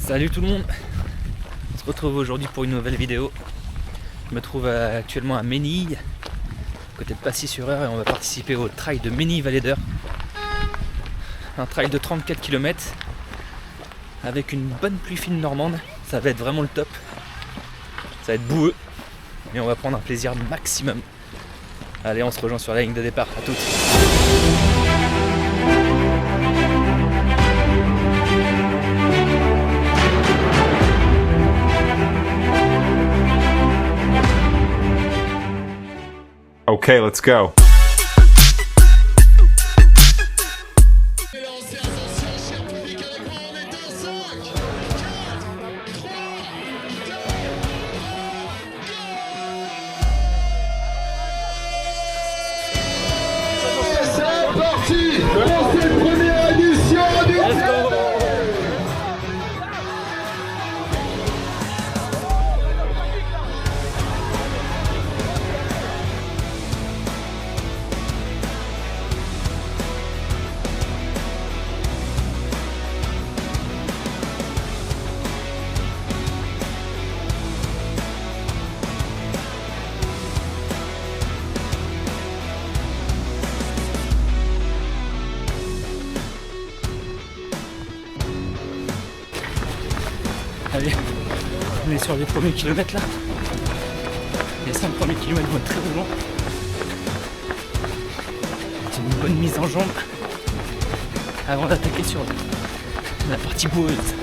Salut tout le monde, on se retrouve aujourd'hui pour une nouvelle vidéo. Je me trouve actuellement à Ménil, côté de Passy-sur-Eure, et on va participer au trail de Ménil-Vallée d'Eure. Un trail de 34 km avec une bonne pluie fine normande, ça va être vraiment le top. Ça va être boueux, mais on va prendre un plaisir maximum. Allez, on se rejoint sur la ligne de départ, à toutes. Okay, let's go. C'est parti pour cette première édition du Allez, on est sur les premiers kilomètres là. Les 5 premiers kilomètres vont être très roulants. C'est une bonne mise en jambe avant d'attaquer sur la partie boueuse.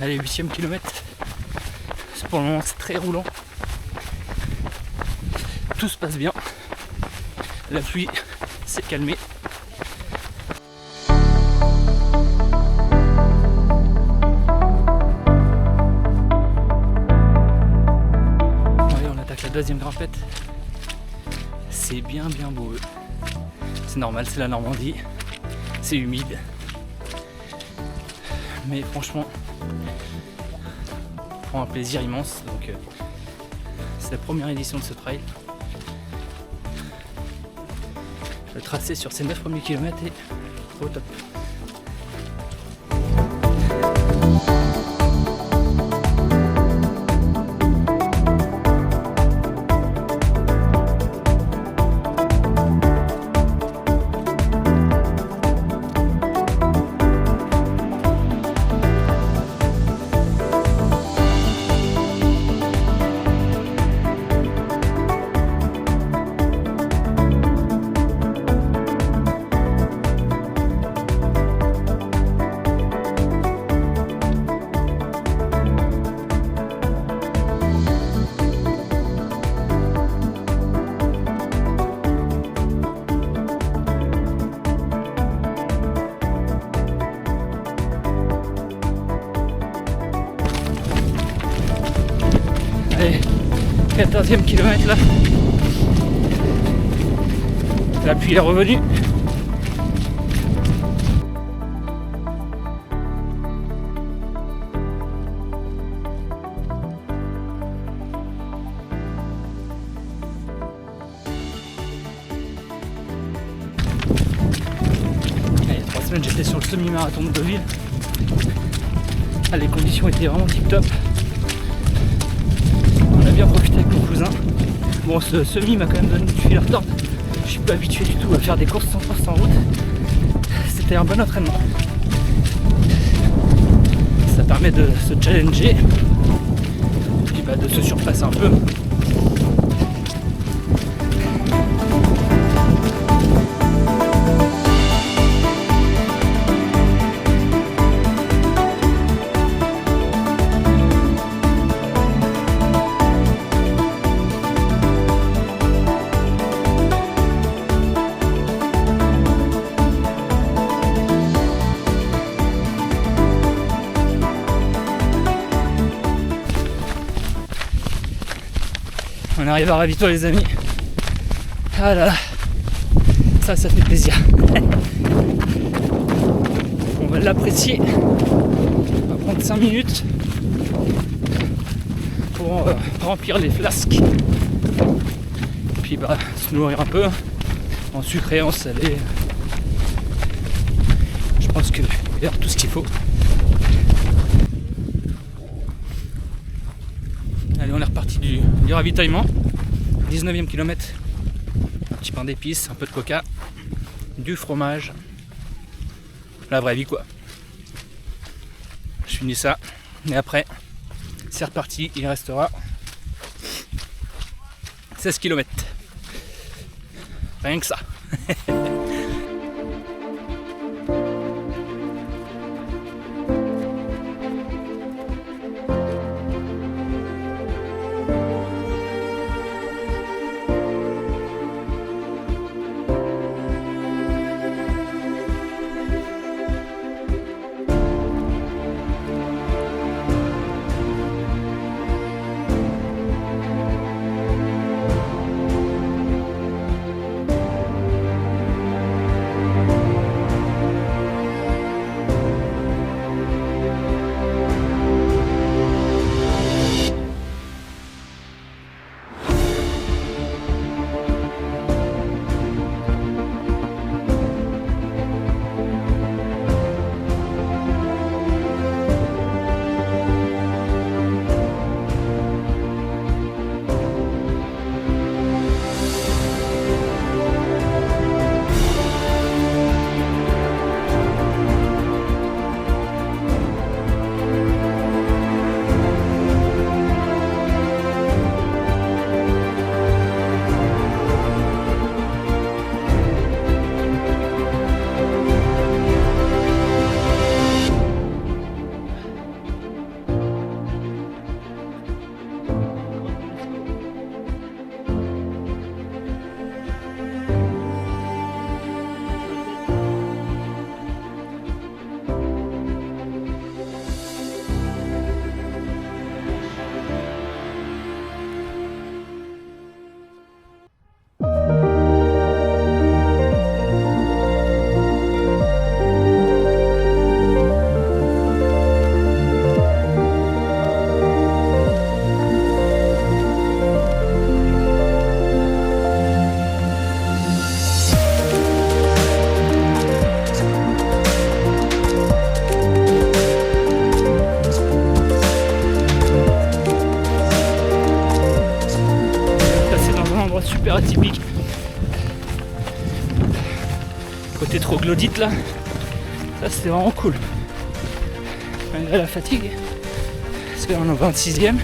Allez, 8ème kilomètre. Pour le moment, c'est très roulant. Tout se passe bien. La pluie s'est calmée. Allez, on attaque la deuxième grimpette. C'est bien beau. C'est normal, c'est la Normandie. C'est humide. Mais franchement, on prend un plaisir immense. Donc c'est la première édition de ce trail. Le tracé sur ces 9 premiers kilomètres est au top. Allez, 14e kilomètre là. La pluie est revenue. Il y a 3 semaines j'étais sur le semi-marathon de Deauville. Les conditions étaient vraiment tip top. On a bien profité avec mon cousin. Bon, ce semi m'a quand même donné du fil à retordre. Je suis pas habitué du tout à faire des courses 100% en route. C'était un bon entraînement. permet de se challenger, puis bah, de se surpasser un peu. On arrive à ravito les amis. Ah là là, ça fait plaisir. On va l'apprécier. On va prendre 5 minutes pour remplir les flasques. Puis bah se nourrir un peu en sucré, en salé. Je pense qu'il va y avoir tout ce qu'il faut. Allez, on est reparti du ravitaillement. 19e kilomètre. Un petit pain d'épices, un peu de coca, du fromage. La vraie vie quoi. Je finis ça. Et après, c'est reparti. Il restera 16 km. Rien que ça. Super atypique. Côté troglodyte là, ça c'était vraiment cool. Malgré la fatigue, parce qu'on est au 26e,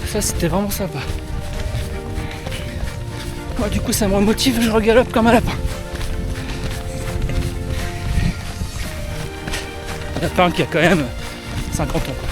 ça c'était vraiment sympa. Moi du coup ça me remotive, je regalope comme un lapin. Un lapin qui a quand même 50 ans quoi.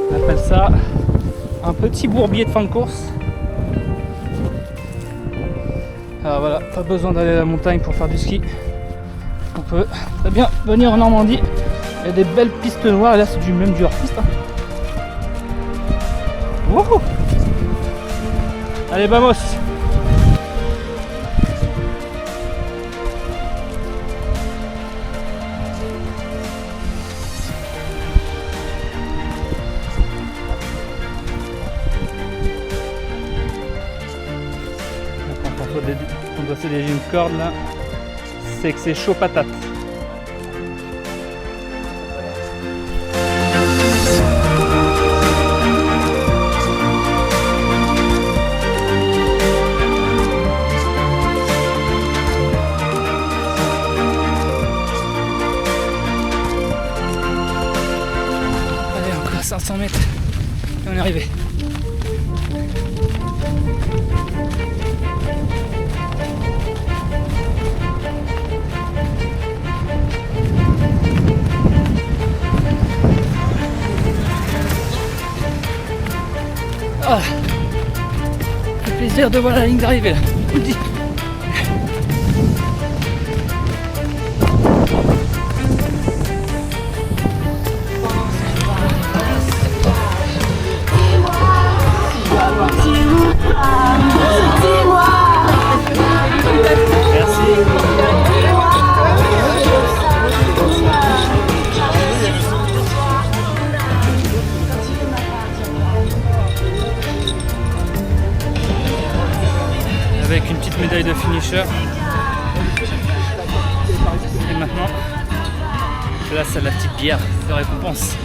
On appelle ça un petit bourbier de fin de course. Alors voilà, pas besoin d'aller à la montagne pour faire du ski. On peut très bien venir en Normandie. Il y a des belles pistes noires et là c'est même du hors-piste. Wouhou! Allez, vamos! on doit se dégager une corde là, c'est que c'est chaud patate. Allez, encore 500 mètres et on est arrivé. Ah, le plaisir de voir la ligne d'arrivée là, je vous le dis. Avec une petite médaille de finisher. Et maintenant, place à la petite bière de récompense.